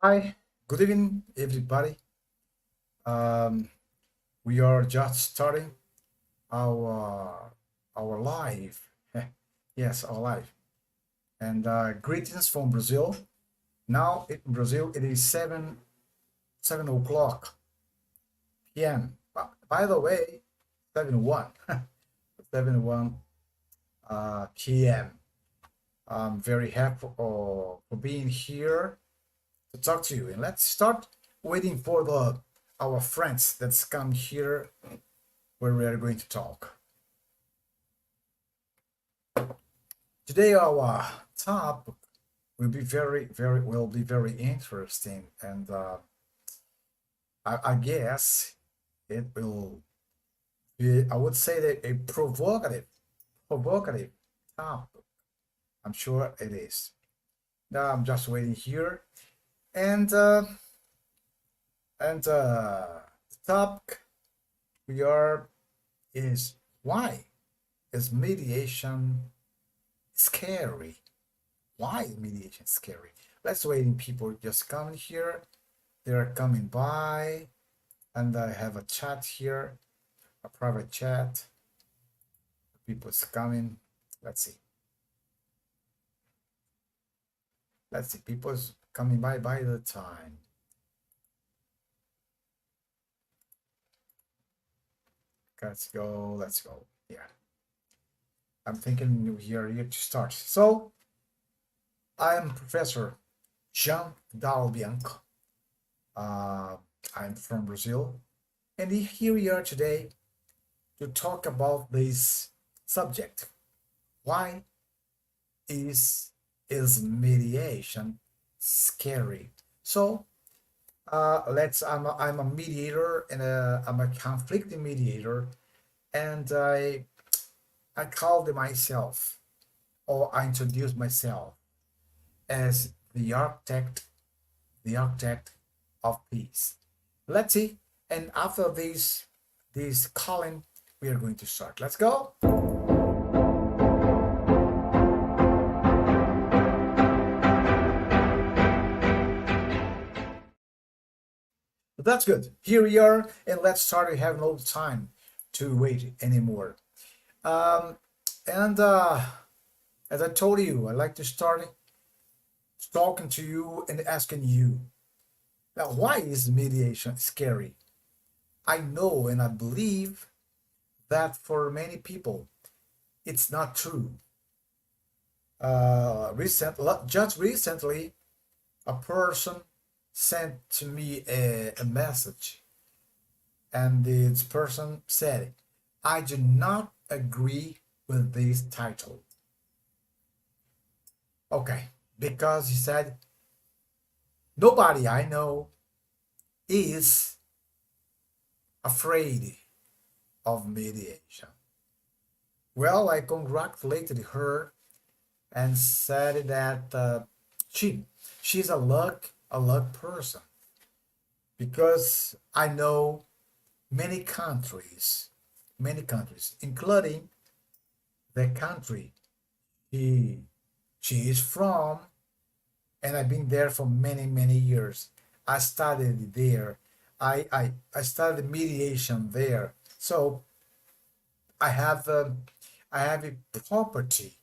Hi, good evening, everybody. Um, we are just starting our live. Yes, our live. And greetings from Brazil. Now in Brazil it is seven o'clock p.m. By the way, 7:01 7:01 p.m. I'm very happy for being here to talk to you. And let's start waiting for the our friends that's come here where we are going to talk. Today our topic will be very interesting, and I guess it will be, I would say that a provocative topic. I'm sure it is. Now I'm just waiting here, and the topic we are is why is mediation scary? Why is mediation scary? Let's waiting people just coming here. They're coming by, and I have a chat here, a private chat. People's coming. Let's see. Let's see. People's coming by the time. Let's go. Let's go. Yeah. I'm thinking we are here to start. So I am Professor Jean Dalbianco. I'm from Brazil, and here we are today to talk about this subject. Why is mediation scary? So I'm a mediator and I'm a conflict mediator, and I called myself, or I introduced myself as the architect of peace. Let's see. And after this calling, we are going to start. Let's go. That's good. Here we are, and let's start. We have no time to wait anymore. Um, and as I told you, I like to start talking to you and asking you, now, why is mediation scary? I know and I believe that for many people, it's not true. Just recently, a person sent to me a message, and this person said, I do not agree with this title. Okay, because he said, nobody I know is afraid of mediation. Well, I congratulated her and said that she's a luck person, because I know many countries, including the country she she is from, and I've been there for many years. I studied there. I studied mediation there, so I have I have a property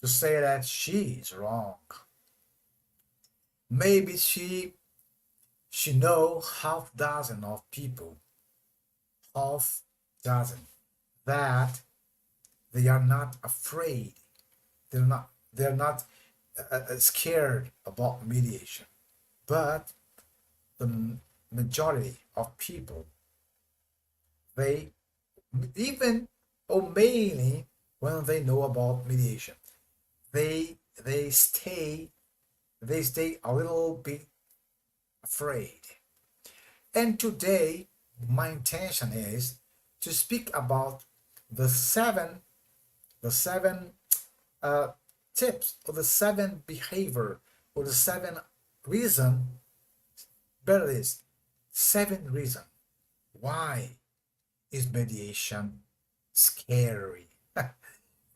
to say that she is wrong. Maybe she know half dozen of people, half dozen, that they are not afraid. They're not scared about mediation. But the majority of people, they even, or mainly when they know about mediation, they they stay they stay a little bit afraid. And today, my intention is to speak about the seven uh, tips, or the seven behavior, or the seven reason, better is seven reason why is mediation scary.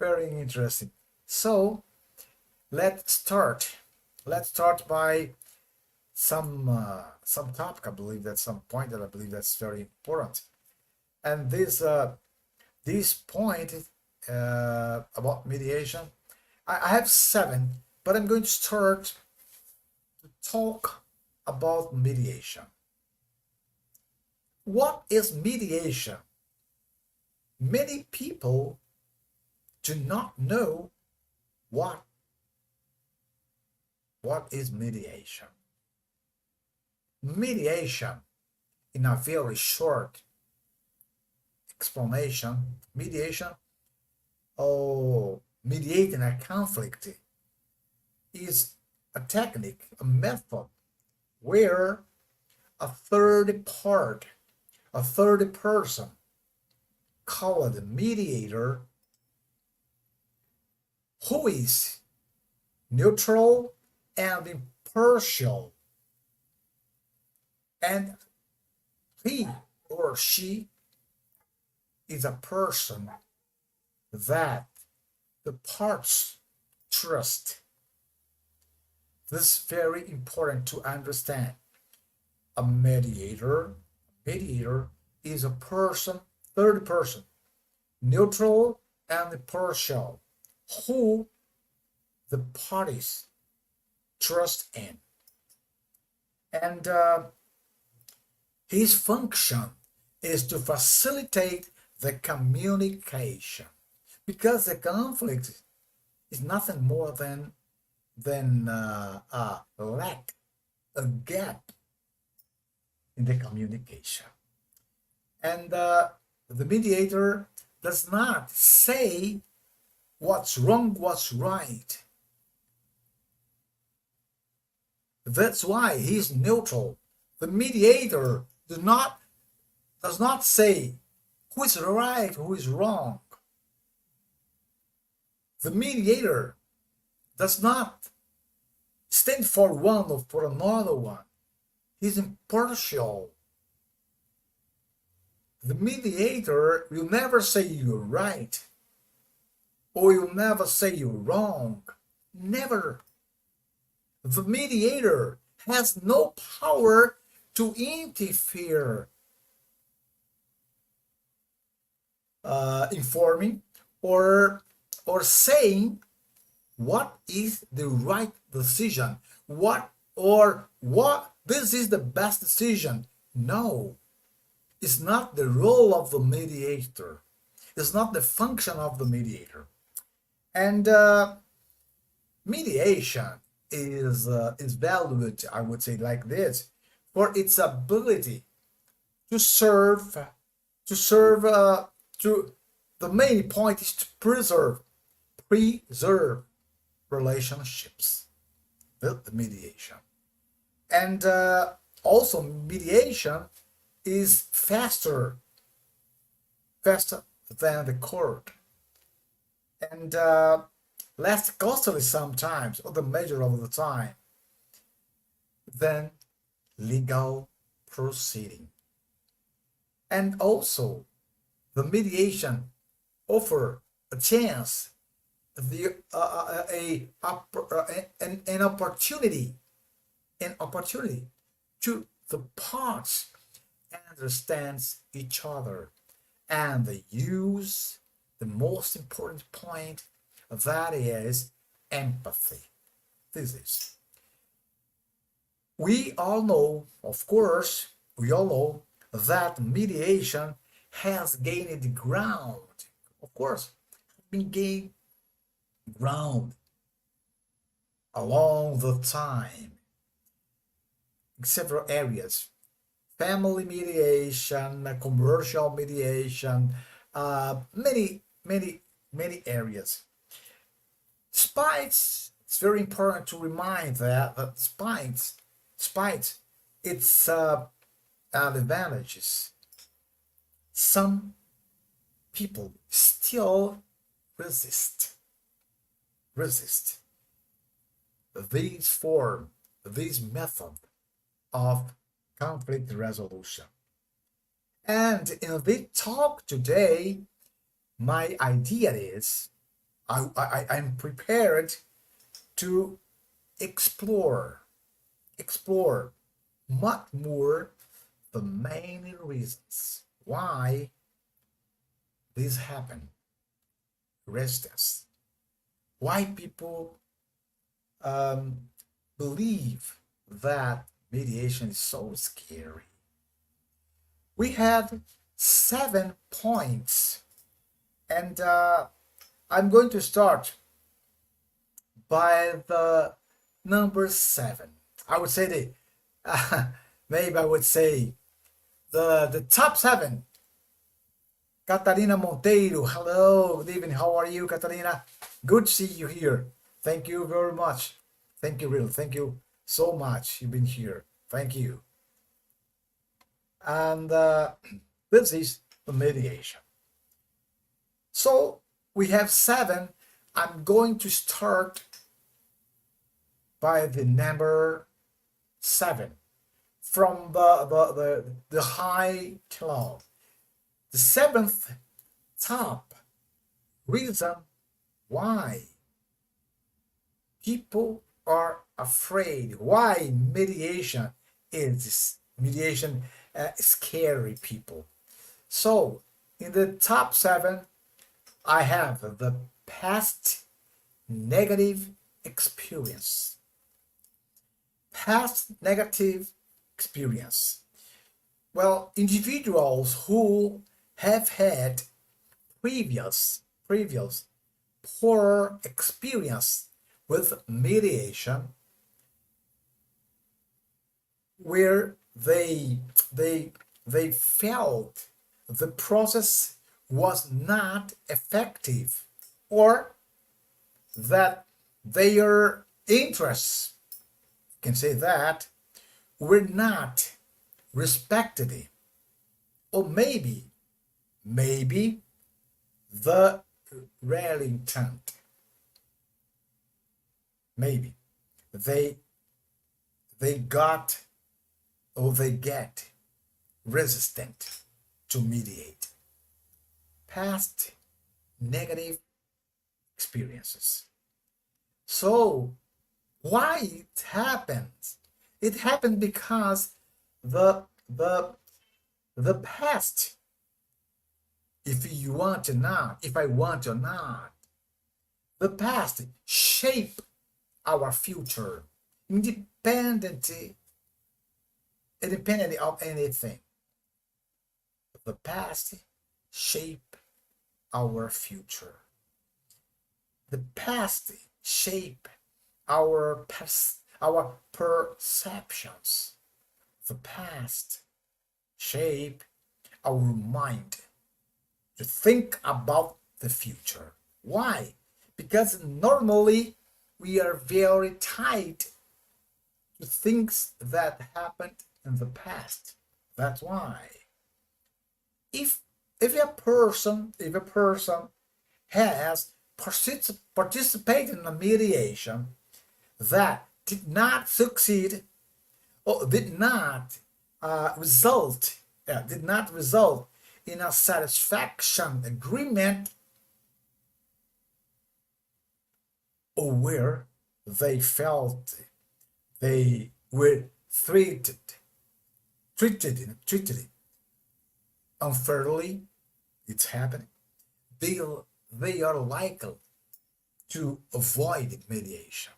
Very interesting. So let's start. Let's start by some topic. I believe that some point that I believe that's very important. And this point about mediation, I have seven, but I'm going to start to talk about mediation. What is mediation? Many people do not know what is mediation. Mediation, in a very short explanation, mediation, mediating a conflict is a technique, a method where a third part, a third person, called a mediator, who is neutral and impartial, and he or she is a person that the parts trust. This is very important to understand. A mediator is a person, third person, neutral and impartial, who the parties trust in. And his function is to facilitate the communication, because the conflict is nothing more than a lack, a gap in the communication. And the mediator does not say what's wrong, what's right. That's why he's neutral. The mediator does not say who is right, who is wrong. The mediator does not stand for one or for another one. He's impartial. The mediator will never say you're right, or you'll never say you're wrong. Never. The mediator has no power to interfere, informing or saying what is the right decision, what this is the best decision. No, it's not the role of the mediator. It's not the function of the mediator. And mediation is valued, I would say, like this, for its ability to serve to the main point is to preserve relationships with the mediation. And also mediation is faster than the court, and less costly sometimes, or the major of the time, than legal proceeding. And also the mediation offer a chance, an opportunity to the parts understands each other, and they use the most important point, that is empathy. This is, we all know, of course, we all know that mediation has gained ground, of course, been gained ground along the time in several areas: family mediation, commercial mediation, many areas. Despite, it's very important to remind that despite its advantages, some people still resist this method of conflict resolution. And in this talk today, my idea is, I'm prepared to explore explore much more the main reasons why this happened, resistance, why people um, believe that mediation is so scary. We have 7 points, and I'm going to start by the number 7. I would say maybe I would say the top 7. Catarina Monteiro, hello, good evening. How are you, Catarina? Good to see you here. Thank you very much. Thank you, real. Thank you so much. You've been here. Thank you. And this is the mediation. So we have 7. I'm going to start by the number 7 from the high to low. The 7th top reason why people are afraid, why mediation scary people. So in the top 7, I have the past negative experience. Past negative experience. Well, individuals who have had previous poor experience with mediation, where they felt the process was not effective, or that their interests, you can say that, were not respected, or maybe the real intent, maybe they got or they get resistant to mediate. Past negative experiences. So why it happens? It happened because the past, if you want or not, if I want or not, the past shape our future independently of anything. The past shape our future. The past shape our perceptions. The past shape our mind to think about the future. Why? Because normally we are very tied to things that happened in the past. That's why. If a person has participated in a mediation that did not succeed, or did not result in a satisfaction agreement, or where they felt they were treated unfairly, it's happening, they are likely to avoid mediation,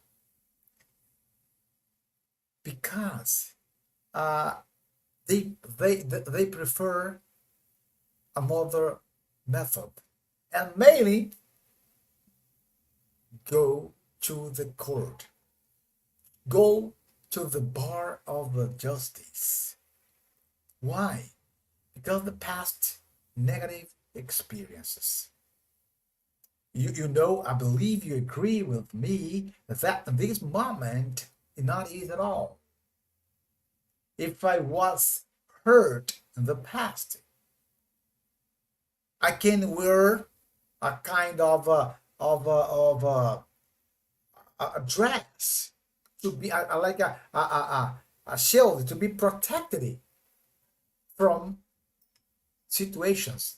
because they prefer another method, and mainly go to the court, go to the bar of the justice. Why? Because the past negative experiences. You know, I believe you agree with me that in this moment is not easy at all. If I was hurt in the past, I can wear a kind of a dress to be like a shield to be protected from situations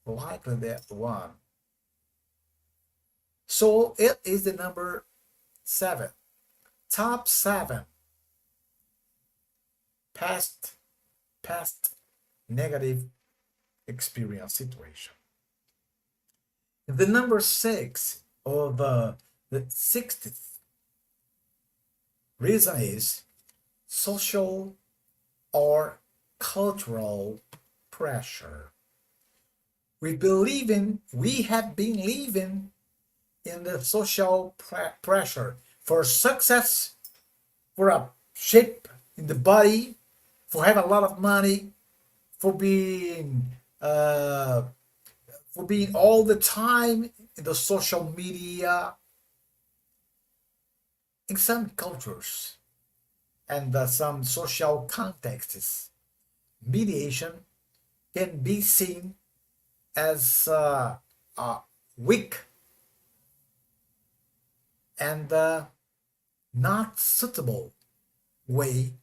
like that one. So it is the number 7, top 7 past past negative experience situation. The number six, or the 60th reason is social or cultural pressure. We have been living in the social pressure for success, for a shape in the body, for having a lot of money, for being uh, for being all the time in the social media. In some cultures and some social contexts, mediation can be seen as a weak and not suitable way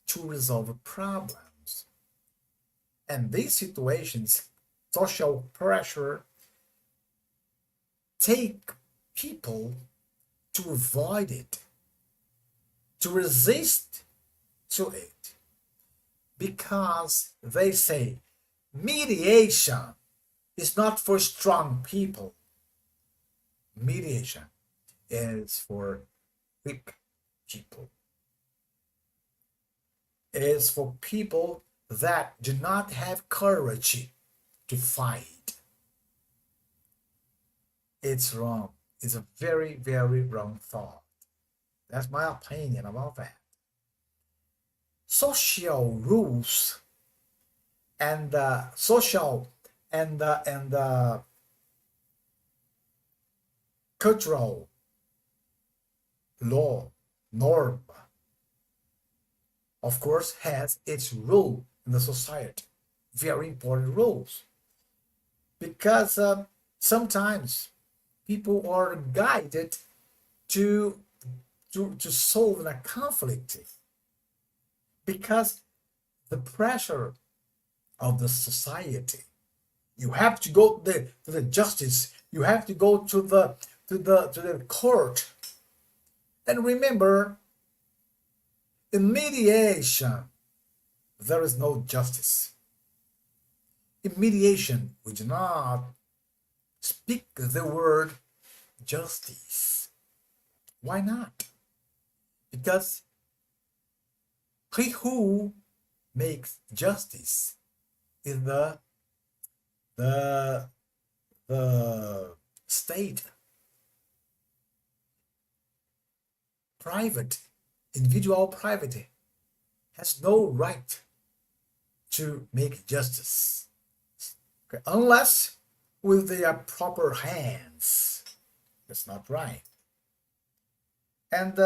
to resolve problems. And these situations, social pressure, take people to avoid it, to resist to it, because they say mediation is not for strong people. Mediation is for weak people. It is for people that do not have courage to fight. It's wrong. It's a very, very wrong thought. That's my opinion about that. Social rules and social and cultural law norm, of course, has its role in the society. Very important rules, because sometimes people are guided to to solve a conflict because the pressure of the society. You have to go to the justice. You have to go to the court. And remember, in mediation, there is no justice. In mediation, we do not speak the word justice. Why not? Because he who makes justice is the the state. Private, individual private has no right to make justice, okay, unless with their proper hands. That's not right. And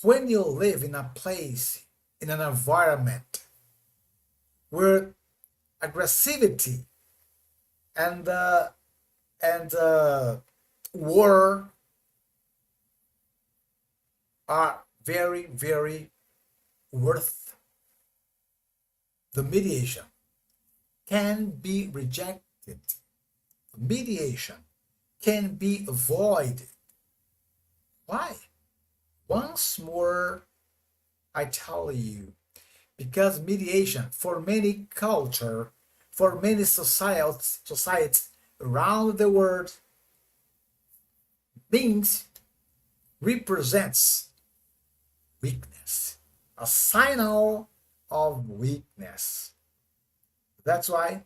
when you live in a place, in an environment where aggressivity and and war are very, very worth, the mediation can be rejected. Mediation can be avoided. Why? Once more, I tell you, because mediation for many culture, for many societies around the world means, represents weakness, a signal of weakness. That's why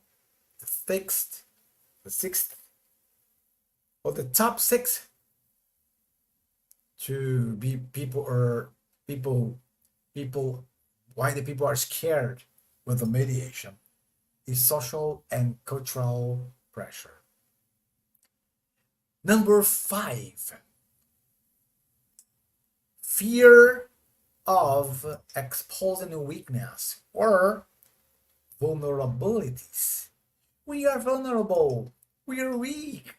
the sixth, or the top six to be people why the people are scared with the mediation is social and cultural pressure. Number five, fear of exposing weakness or vulnerabilities. We are vulnerable. We are weak.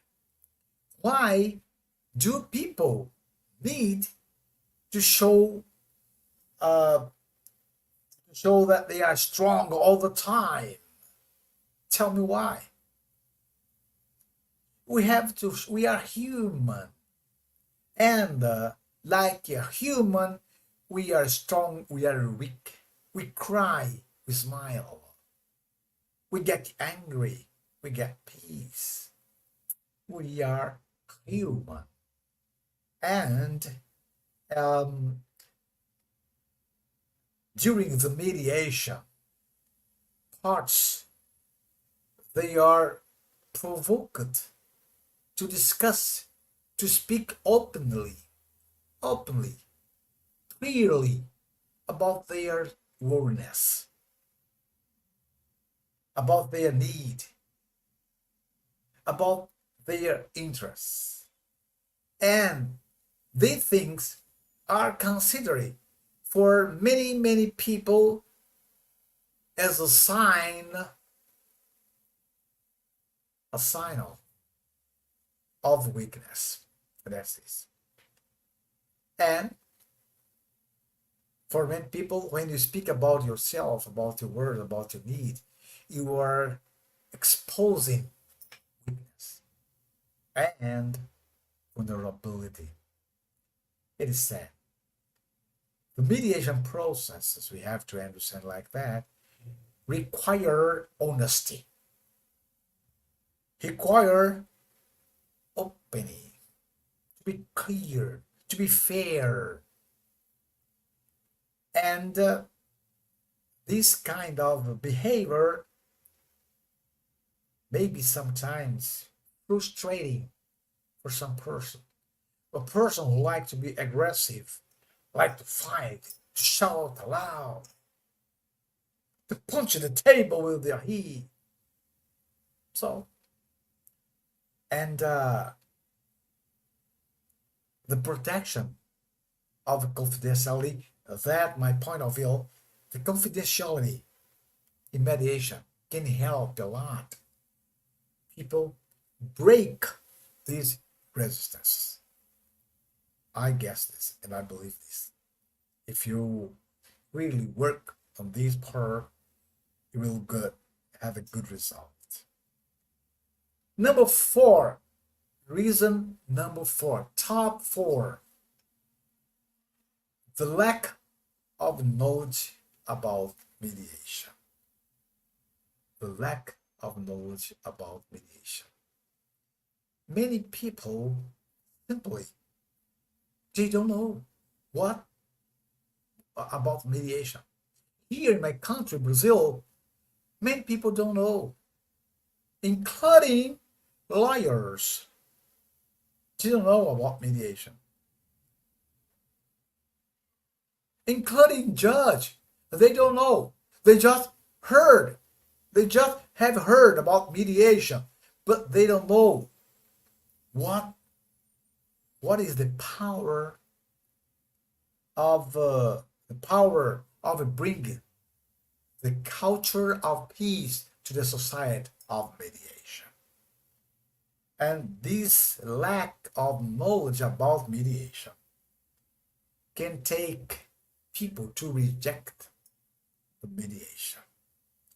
Why do people need to show that they are strong all the time? Tell me why. We are human, and like a human, we are strong, we are weak. We cry, we smile, we get angry, we get peace. We are human. And um, during the mediation parts, they are provoked to discuss, to speak openly, clearly about their weakness, about their need, about their interests. And these things are considered for many people as a sign of weakness. That's it. And for many people, when you speak about yourself, about your word, about your need, you are exposing weakness and vulnerability. It is sad. The mediation processes we have to understand like that require honesty, require opening, to be clear, to be fair. And this kind of behavior may be sometimes frustrating for some person. A person who likes to be aggressive, like to fight, to shout aloud, to punch the table with their heat. So, and the protection of confidentiality, that my point of view, the confidentiality in mediation can help a lot. People break these resistances. I guess this and I believe this. If you really work on this part, you will have a good result. Number 4, reason number 4, top 4, the lack of knowledge about mediation. The lack of knowledge about mediation. Many people simply they don't know what about mediation. Here in my country, Brazil, many people don't know, including lawyers. They don't know about mediation, including judge. They don't know. They just heard. They just have heard about mediation, but they don't know what is the power of bringing the culture of peace to the society of mediation. And this lack of knowledge about mediation can take people to reject the mediation.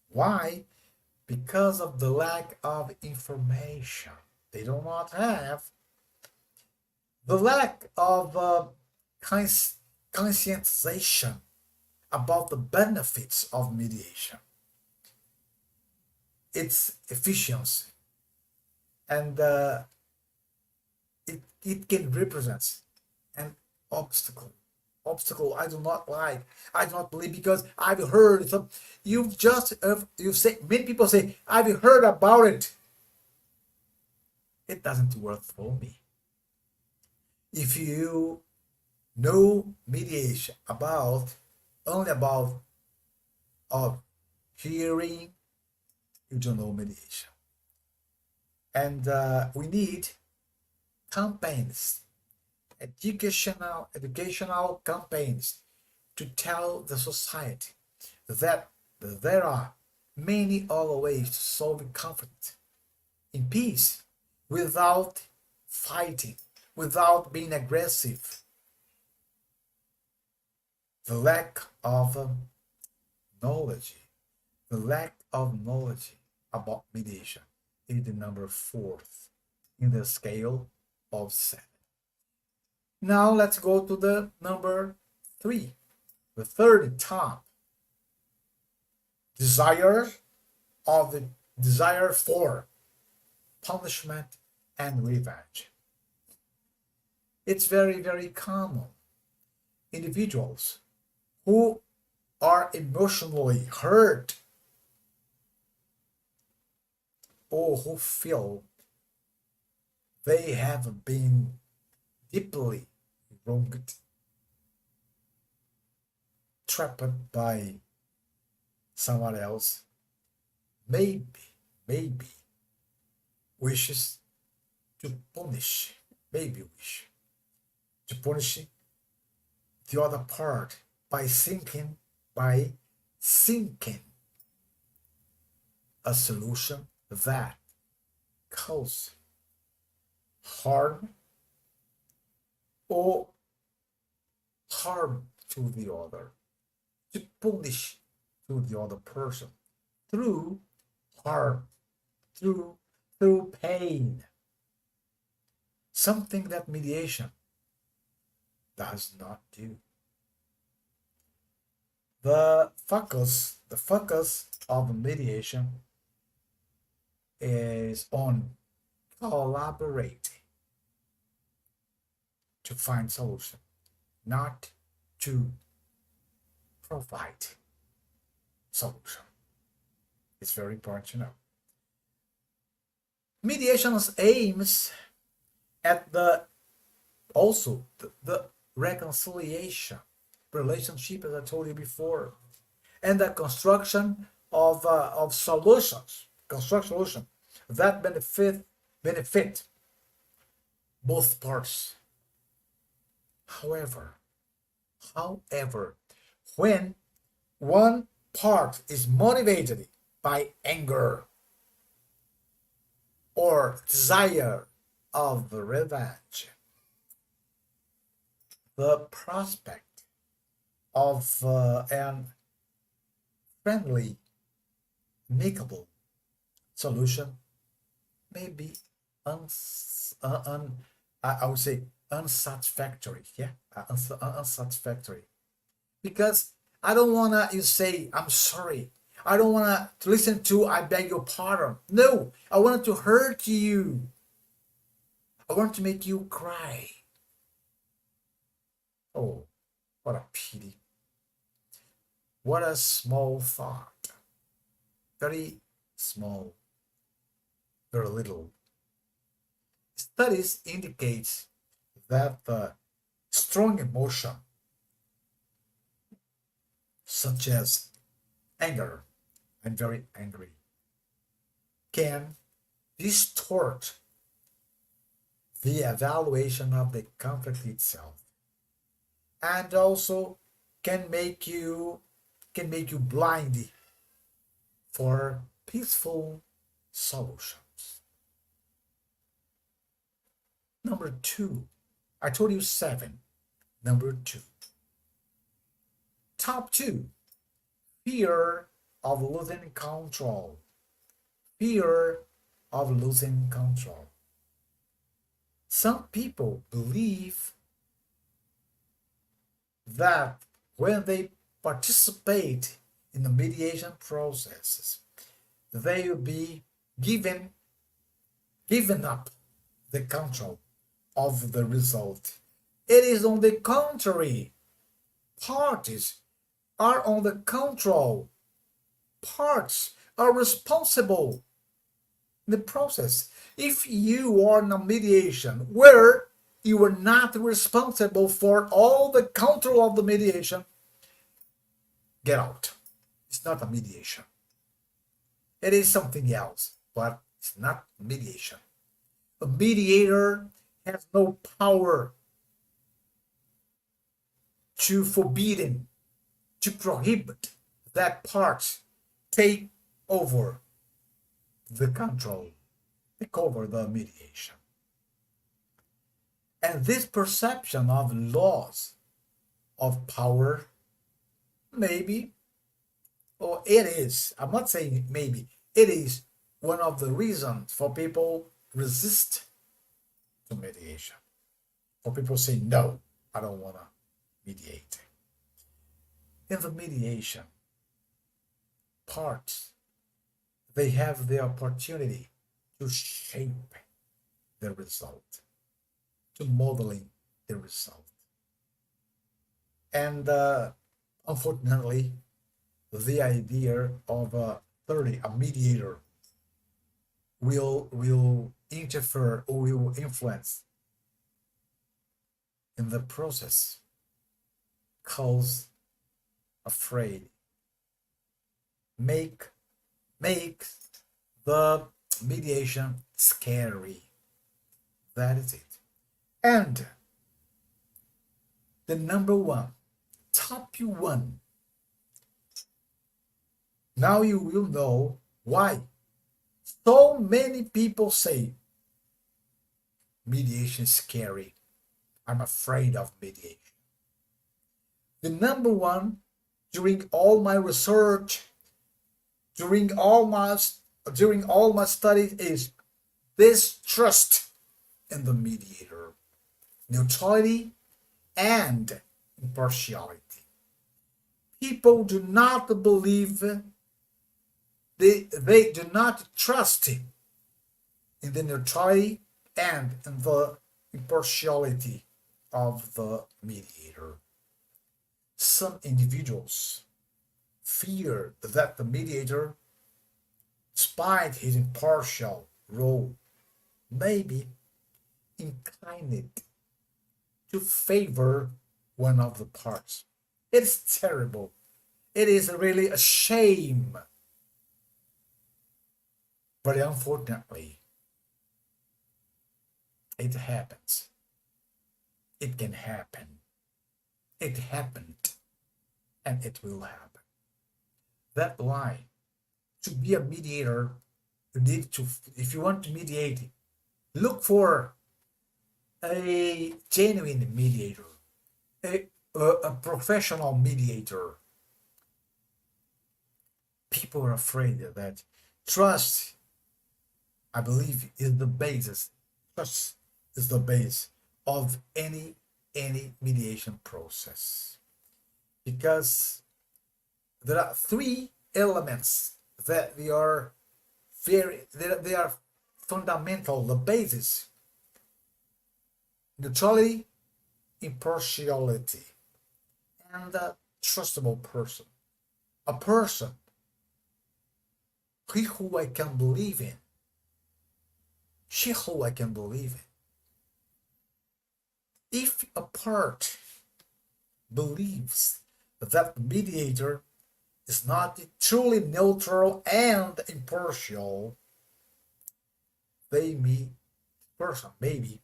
Why? Because of the lack of information. They do not have the lack of conscientization about the benefits of mediation, its efficiency, and it can represent an obstacle. Obstacle I do not like. I do not believe because I've heard some. You say many people say I've heard about it. It doesn't work for me. If you know mediation only about hearing, you don't know mediation. And we need campaigns, educational campaigns to tell the society that there are many other ways to solve conflict in peace without fighting, without being aggressive. The lack of knowledge, about mediation is the number 4th in the scale of 7. Now let's go to the number 3, the third top. desire of the desire for punishment and revenge. It's very, very common. Individuals who are emotionally hurt or who feel they have been deeply wronged, trapped by someone else, maybe wishes to punish, maybe wish to punish the other part by thinking a solution that causes harm or harm to the other, to punish to the other person through harm, through pain. Something that mediation does not do. The focus of mediation is on collaborating to find solution, not to provide solution. It's very important to know. Mediation aims at the reconciliation relationship, as I told you before, and the construction of solutions, construct solution that benefit both parts. However, when one part is motivated by anger or desire of revenge, the prospect of an friendly, amicable solution may be I would say unsatisfactory. Yeah, unsatisfactory. Because I don't wanna you say I'm sorry. I don't wanna to listen to I beg your pardon. No, I wanted to hurt you. I want to make you cry. Oh, what a pity. What a small thought. Very small, very little. Studies indicate that the strong emotion, such as anger, I'm very angry, can distort the evaluation of the conflict itself, and also can make you blind for peaceful solutions. Number two, I told you seven. Number two, top two, fear of losing control. Fear of losing control. Some people believe that when they participate in the mediation processes, they will be given up the control of the result. It is on the contrary. Parties are on the control. Parts are responsible in the process. If you are in a mediation where you are not responsible for all the control of the mediation, get out. It's not a mediation. It is something else, but it's not mediation. A mediator has no power to forbid, to prohibit that part take over the control, take over the mediation. And this perception of laws of power, maybe, or it is, I'm not saying maybe, it is one of the reasons for people resist to mediation. For people say, no, I don't want to mediate. In the mediation, parts, they have the opportunity to shape the result, to modeling the result. And unfortunately, the idea of a mediator will interfere or will influence in the process, cause afraid, make make the mediation scary. That is it. And the number one, top one. Now you will know why so many people say mediation is scary. I'm afraid of mediation. The number one, during all my research, during all my studies, is this trust in the mediator, neutrality and impartiality. People do not believe, they do not trust in the neutrality and in the impartiality of the mediator. Some individuals fear that the mediator, despite his impartial role, may be inclined to favor one of the parts. It is terrible. It is really a shame. But unfortunately, it happens. It can happen. It happened. And it will happen. That's why, to be a mediator, you need to, if you want to mediate, look for a genuine mediator, a professional mediator. People are afraid that trust, I believe, is the basis. Trust is the base of any mediation process, because there are three elements that they are fundamental, the basis: neutrality, impartiality, and a trustable person. A person who I can believe in, she who I can believe in. If a part believes that the mediator is not truly neutral and impartial, person maybe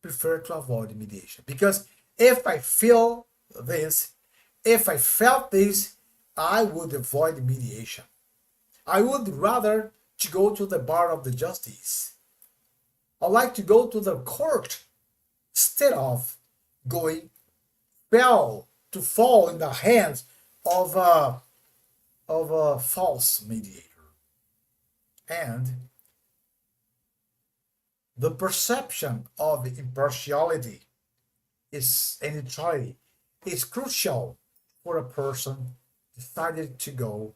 prefer to avoid mediation. Because if I felt this, I would avoid mediation. I would rather to go to the bar of the justice. I like to go to the court instead of going to fall in the hands of a false mediator. And the perception of impartiality and neutrality is crucial for a person decided to go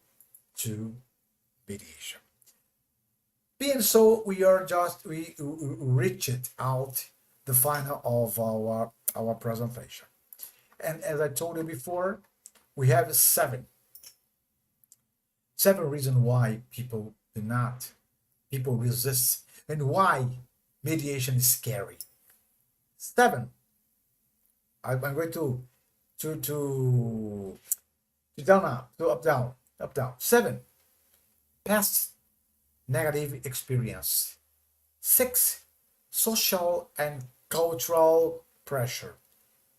to mediation. Being so, we reached out the final of our presentation. And as I told you before, we have seven reasons why people resist, and why mediation is scary. 7. I'm going to down now, to up down. 7. Past negative experience. 6. Social and cultural pressure.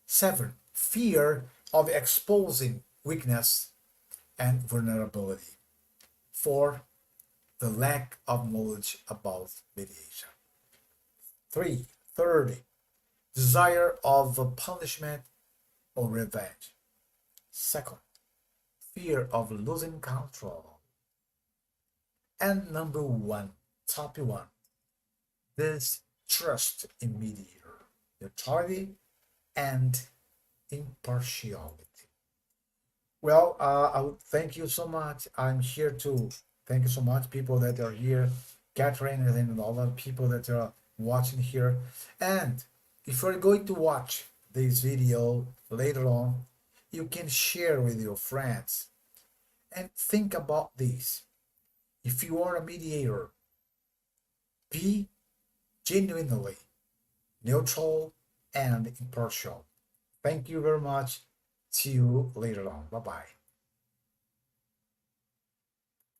7. Fear of exposing weakness and vulnerability. 4. The lack of knowledge about mediation. 3. Desire of punishment or revenge. 2. Fear of losing control. And number 1, top 1, this trust in mediator, neutrality and impartiality. Well, I would thank you so much. I'm here to thank you so much, people that are here, Catherine, and all the people that are watching here. And if you're going to watch this video later on, you can share with your friends and think about this. If you are a mediator, be genuinely neutral and impartial. Thank you very much. See you later on. Bye bye.